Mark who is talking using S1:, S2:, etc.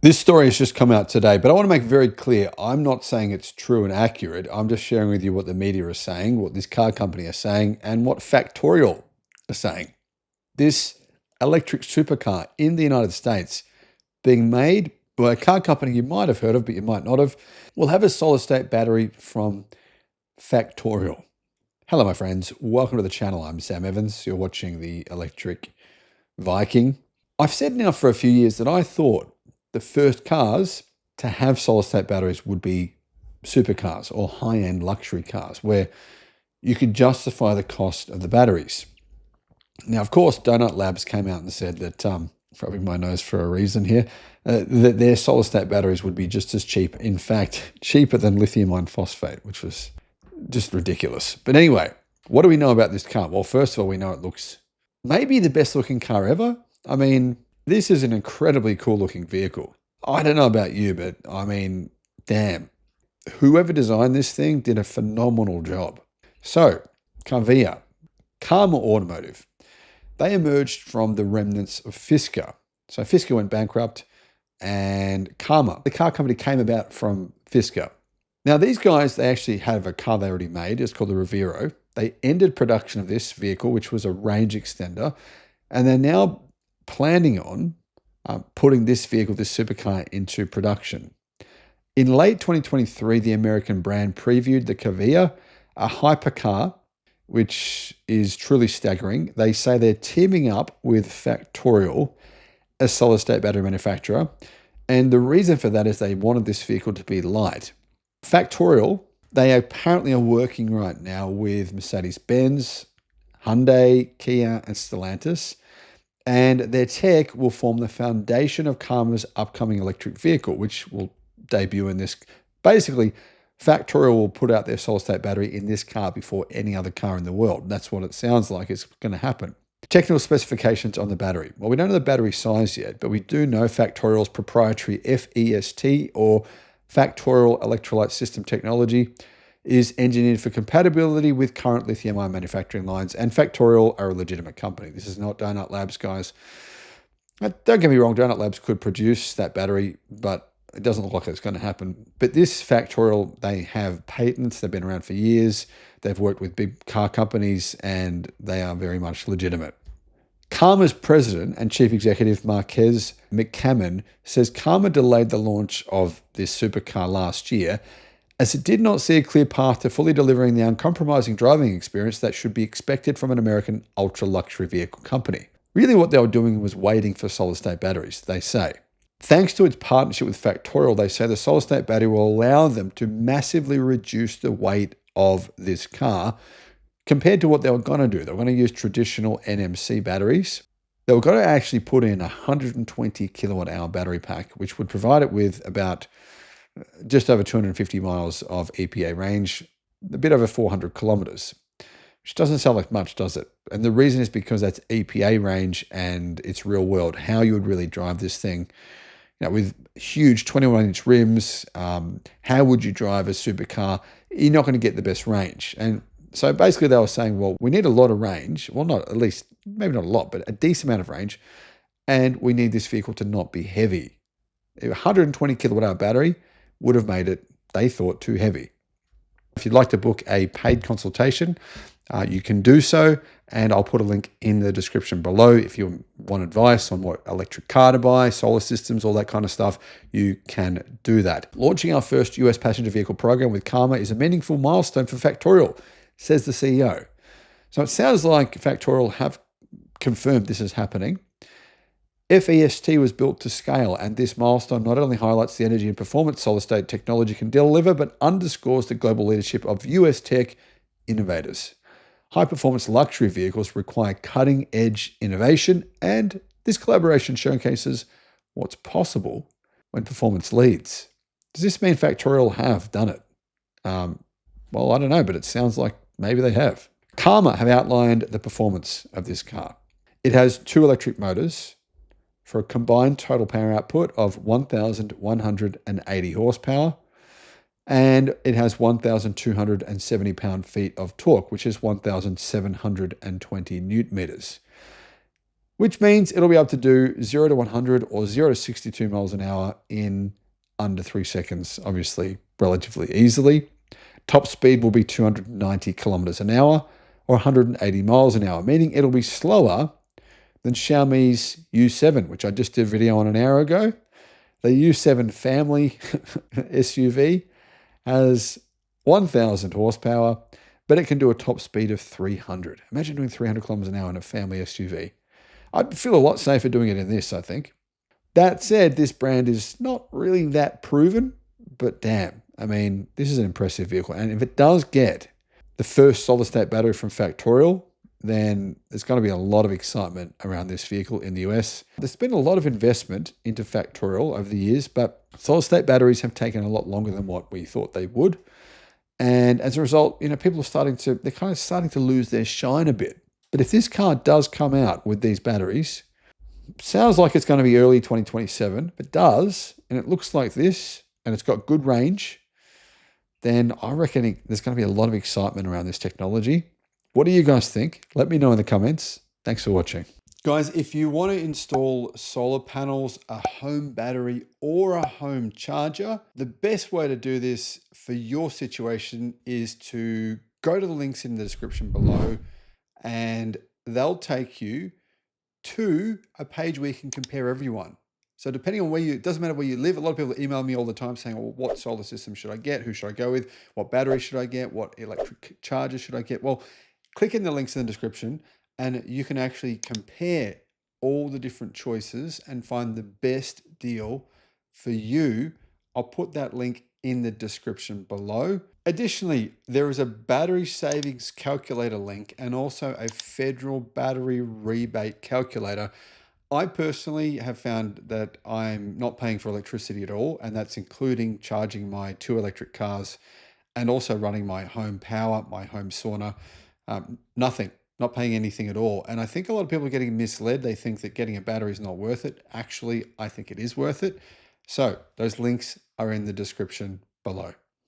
S1: This story has just come out today, but I want to make very clear, I'm not saying it's true and accurate. I'm just sharing with you what the media is saying, what this car company is saying, and what Factorial is saying. This electric supercar in the United States being made by a car company you might have heard of, but you might not have, will have a solid-state battery from Factorial. Hello, my friends. Welcome to the channel. I'm Sam Evans. You're watching the electric Viking. I've said now for a few years that I thought the first cars to have solid-state batteries would be supercars or high-end luxury cars where you could justify the cost of the batteries. Now, of course, Donut Labs came out and said that, rubbing my nose for a reason here, that their solid-state batteries would be just as cheap, in fact, cheaper than lithium-ion phosphate, which was just ridiculous. But anyway, what do we know about this car? Well, first of all, we know it looks maybe the best-looking car ever. I mean, this is an incredibly cool-looking vehicle. I don't know about you, but I mean, damn. Whoever designed this thing did a phenomenal job. So, Kaveya, Karma Automotive, they emerged from the remnants of Fisker. So Fisker went bankrupt, and Karma, the car company, came about from Fisker. Now, these guys, they actually have a car they already made. It's called the Revero. They ended production of this vehicle, which was a range extender, and they're now planning on putting this vehicle, this supercar, into production. In late 2023, the American brand previewed the Kaveya, a hypercar, which is truly staggering. They say they're teaming up with Factorial, a solid-state battery manufacturer, and the reason for that is they wanted this vehicle to be light. Factorial, they apparently are working right now with Mercedes-Benz, Hyundai, Kia, and Stellantis, and their tech will form the foundation of Karma's upcoming electric vehicle, which will debut in this. Basically, Factorial will put out their solid-state battery in this car before any other car in the world. That's what it sounds like is going to happen. Technical specifications on the battery. Well, we don't know the battery size yet, but we do know Factorial's proprietary FEST, or Factorial Electrolyte System technology, is engineered for compatibility with current lithium-ion manufacturing lines, and Factorial are a legitimate company. This is not Donut Labs, guys. Don't get me wrong, Donut Labs could produce that battery, but it doesn't look like it's going to happen. But this Factorial, they have patents. They've been around for years. They've worked with big car companies, and they are very much legitimate. Karma's president and chief executive, Marquez McCammon, says Karma delayed the launch of this supercar last year as it did not see a clear path to fully delivering the uncompromising driving experience that should be expected from an American ultra-luxury vehicle company. Really what they were doing was waiting for solid-state batteries, they say. Thanks to its partnership with Factorial, they say the solid-state battery will allow them to massively reduce the weight of this car compared to what they were going to do. They were going to use traditional NMC batteries. They were going to actually put in a 120 kilowatt-hour battery pack, which would provide it with about just over 250 miles of EPA range, a bit over 400 kilometers, which doesn't sound like much, does it? And the reason is because that's EPA range and it's real world, how you would really drive this thing. You know, with huge 21-inch rims, how would you drive a supercar? You're not going to get the best range. And so basically they were saying, well, we need a lot of range. Well, not at least, maybe not a lot, but a decent amount of range. And we need this vehicle to not be heavy. A 120 kilowatt-hour battery would have made it, they thought, too heavy. If you'd like to book a paid consultation, you can do so, and I'll put a link in the description below. If you want advice on what electric car to buy, solar systems, all that kind of stuff, you can do that. Launching our first US passenger vehicle program with Karma is a meaningful milestone for Factorial, says the CEO. So it sounds like Factorial have confirmed this is happening. FEST was built to scale, and this milestone not only highlights the energy and performance solid-state technology can deliver, but underscores the global leadership of US tech innovators. High-performance luxury vehicles require cutting-edge innovation, and this collaboration showcases what's possible when performance leads. Does this mean Factorial have done it? Well, I don't know, but it sounds like maybe they have. Karma have outlined the performance of this car. It has 2 electric motors for a combined total power output of 1,180 horsepower, and it has 1,270 pound-feet of torque, which is 1,720 newton meters. which means it'll be able to do 0 to 100 or 0 to 62 miles an hour in under 3 seconds, obviously relatively easily. Top speed will be 290 kilometers an hour or 180 miles an hour, meaning it'll be slower than Xiaomi's U7, which I just did a video on an hour ago. The U7 family SUV has 1,000 horsepower, but it can do a top speed of 300. Imagine doing 300 kilometers an hour in a family SUV. I'd feel a lot safer doing it in this, I think. That said, this brand is not really that proven, but damn, I mean, this is an impressive vehicle. And if it does get the first solid-state battery from Factorial, then there's going to be a lot of excitement around this vehicle in the US. There's been a lot of investment into Factorial over the years, but solid-state batteries have taken a lot longer than what we thought they would. And as a result, people are they're kind of starting to lose their shine a bit. But if this car does come out with these batteries, sounds like it's going to be early 2027. If it does, and it looks like this, and it's got good range, then I reckon there's going to be a lot of excitement around this technology. What do you guys think? Let me know in the comments. Thanks for watching. Guys, if you want to install solar panels, a home battery, or a home charger, the best way to do this for your situation is to go to the links in the description below, and they'll take you to a page where you can compare everyone. So depending on it doesn't matter where you live. A lot of people email me all the time saying, well, what solar system should I get? Who should I go with? What battery should I get? What electric charger should I get? Well, click in the links in the description and you can actually compare all the different choices and find the best deal for you. I'll put that link in the description below. Additionally, there is a battery savings calculator link and also a federal battery rebate calculator. I personally have found that I'm not paying for electricity at all, and that's including charging my 2 electric cars and also running my home power, my home sauna. Nothing, not paying anything at all. And I think a lot of people are getting misled. They think that getting a battery is not worth it. Actually, I think it is worth it. So those links are in the description below.